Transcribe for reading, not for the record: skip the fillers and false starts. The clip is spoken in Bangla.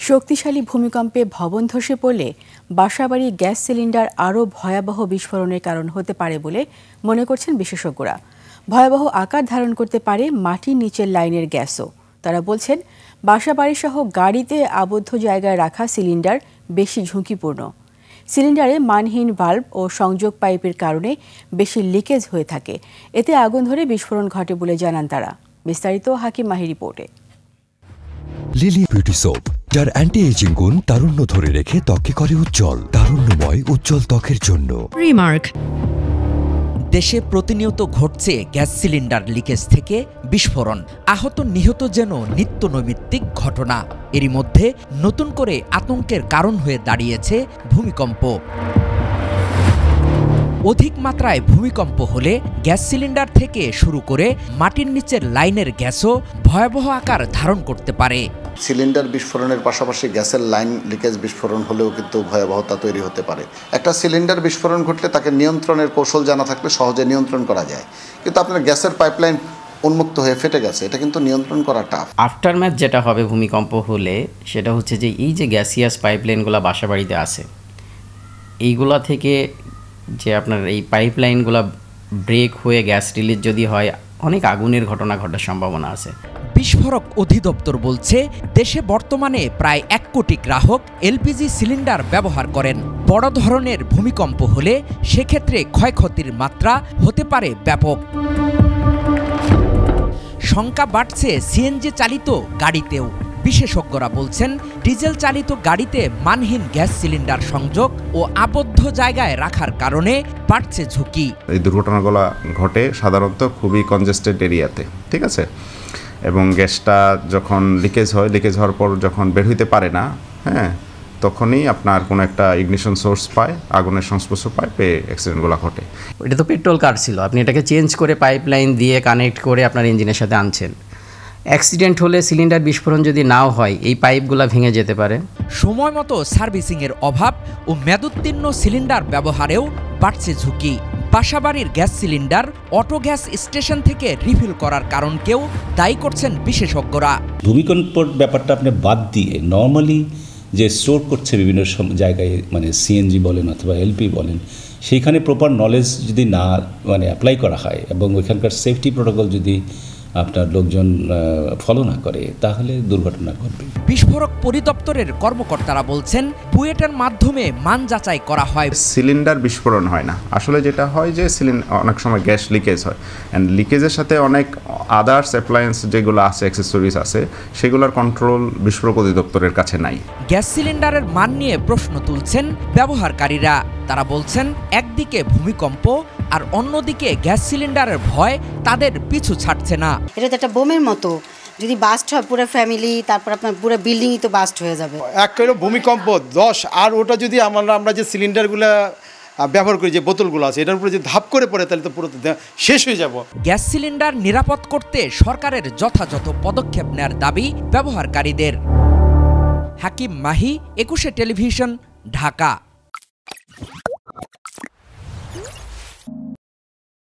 শক্তিশালী ভূমিকম্পে ভবন ধসে পড়লে বাসাবাড়ি গ্যাস সিলিন্ডার আরও ভয়াবহ বিস্ফোরণের কারণ হতে পারে বলে মনে করছেন বিশেষজ্ঞরা। ভয়াবহ আকার ধারণ করতে পারে মাটির নিচের লাইনের গ্যাসও। তারা বলছেন, বাসাবাড়িসহ গাড়িতে আবদ্ধ জায়গায় রাখা সিলিন্ডার বেশি ঝুঁকিপূর্ণ। সিলিন্ডারে মানহীন ভাল্ব ও সংযোগ পাইপের কারণে বেশি লিকেজ হয়ে থাকে। এতে আগুন ধরে বিস্ফোরণ ঘটে বলে জানান তারা। বিস্তারিত হাকিম মাহি রিপোর্টে। লিলি বিউটি সোপ, যার অ্যান্টি এজিং গুণ তারুণ্য ধরে রেখে ত্বকে করে উজ্জ্বল। তারুণ্যময় উজ্জ্বল ত্বকের জন্য রিমার্ক। দেশে প্রতিনিয়ত ঘটছে গ্যাস সিলিন্ডার লিকেজ থেকে বিস্ফোরণ। আহত নিহত যেন নিত্য নৈমিত্তিক ঘটনা। এরই মধ্যে নতুন করে আতঙ্কের কারণ হয়ে দাঁড়িয়েছে ভূমিকম্প। অধিক মাত্রায় ভূমিকম্প হলে গ্যাস সিলিন্ডার থেকে শুরু করে মাটির নিচের লাইনের গ্যাসও ভয়াবহ আকার ধারণ করতে পারে। সিলিন্ডার বিস্ফোরণের পাশাপাশি গ্যাসের লাইন লিকেজ বিস্ফোরণ হলেও কিন্তু ভয়াবহতা তৈরি হতে পারে। একটা সিলিন্ডার বিস্ফোরণ ঘটলে তাকে নিয়ন্ত্রণের কৌশল জানা থাকলে সহজে নিয়ন্ত্রণ করা যায়, কিন্তু আপনার গ্যাসের পাইপলাইন উন্মুক্ত হয়ে ফেটে গেছে, এটা কিন্তু নিয়ন্ত্রণ করা টাফ। আফটারম্যাথ যেটা হবে ভূমিকম্প হলে সেটা হচ্ছে যে এই যে গ্যাসিয়াস পাইপলাইনগুলো বাসা বাড়িতে আছে, এইগুলা থেকে যে আপনার এই পাইপলাইনগুলো ব্রেক হয়ে গ্যাস রিলিজ যদি হয়, অনেক আগুনের ঘটনা ঘটার সম্ভাবনা আছে। বিস্ফোরক অধিদপ্তর বলছে, দেশে বর্তমানে প্রায় 1 কোটি গ্রাহক এলপিজি সিলিন্ডার ব্যবহার করেন। বড় ধরনের ভূমিকম্প হলে সেক্ষেত্রে ক্ষয়ক্ষতির মাত্রা হতে পারে ব্যাপক। শঙ্কা বাড়ছে সিএনজি চালিত গাড়িতেও। বিশেষজ্ঞরা বলছেন, ডিজেল চালিত গাড়িতে মানহীন গ্যাস সিলিন্ডার সংযোগ ও আবদ্ধ জায়গায় রাখার কারণে বাড়ছে ঝুঁকি। এই দুর্ঘটনাগুলো ঘটে সাধারণত খুবই কনজেস্টেড এরিয়াতে, ঠিক আছে, এবং গ্যাসটা যখন লিকেজ হওয়ার পর যখন বের হইতে পারে না, তখনই আপনার কোনো একটা ইগনিশন সোর্স পায়, আগুনের সংস্পর্শ পায়, পেয়ে অ্যাক্সিডেন্টগুলো ঘটে। এটা তো পেট্রোল কার ছিল, আপনি এটাকে চেঞ্জ করে পাইপলাইন দিয়ে কানেক্ট করে আপনার ইঞ্জিনের সাথে আনছেন। অ্যাক্সিডেন্ট হলে সিলিন্ডার বিস্ফোরণ যদি নাও হয়, এই পাইপগুলো ভেঙে যেতে পারে। সময় মতো সার্ভিসিংয়ের অভাব ও মেয়াদোত্তীর্ণ সিলিন্ডার ব্যবহারেও বাড়ছে ঝুঁকি। বাসাবাড়ির gas cylinder auto gas station থেকে রিফিল করার কারণকেও দায়ী করছেন বিশেষজ্ঞরা। ভূমিকম্পর ব্যাপারটা আপনি বাদ দিয়ে নর্মালি যে স্টোর করছে বিভিন্ন জায়গায়, মানে সিএনজি বলেন অথবা এলপি বলেন, সেইখানে প্রপার নলেজ যদি না অ্যাপ্লাই করা হয় এবং ওইখানকার সেফটি প্রোটোকল যদি আপনার লোকজন ফলো না করে, তাহলে দুর্ঘটনা ঘটবে। বিস্ফোরক পরিদপ্তরের কর্মকর্তারা বলছেন, বুয়েটের মাধ্যমে মান যাচাই করা হয়। সিলিন্ডার বিস্ফোরণ হয় না, আসলে যেটা হয় যে অনেক সময় গ্যাস লিকেজ হয়, অ্যান্ড লিকেজের সাথে অনেক আদার্স অ্যাপ্লায়েন্স যেগুলো আছে, অ্যাক্সেসরিজ আছে, সেগুলোর কন্ট্রোল বিস্ফোরক অধিদপ্তরের কাছে নাই। গ্যাস সিলিন্ডারের মান নিয়ে প্রশ্ন তুলছেন ব্যবহারকারীরা। তারা বলছেন, একদিকে ভূমিকম্প আর অন্যদিকে গ্যাস সিলিন্ডারের ভয় তাদের পিছু ছাড়ছে না। এটা তো একটা বোমের মতো, যদি বাস্ট হয় পুরো ফ্যামিলি, তারপর আপনার পুরো বিল্ডিংই তো বাস্ট হয়ে যাবে। এক কিলো ভূমিকম্প 10, আর ওটা যদি আমরা যে সিলিন্ডারগুলো ব্যবহার করি, যে বোতলগুলো আছে, এটার উপরে যদি ধাপ করে পড়ে, তাহলে তো পুরো শেষ হয়ে যাব। গ্যাস সিলিন্ডার নিরাপদ করতে সরকারের যথাযথ পদক্ষেপ নেওয়ার দাবি ব্যবহারকারীদের। হাকিম মাহি, 21 টেলিভিশন, ঢাকা।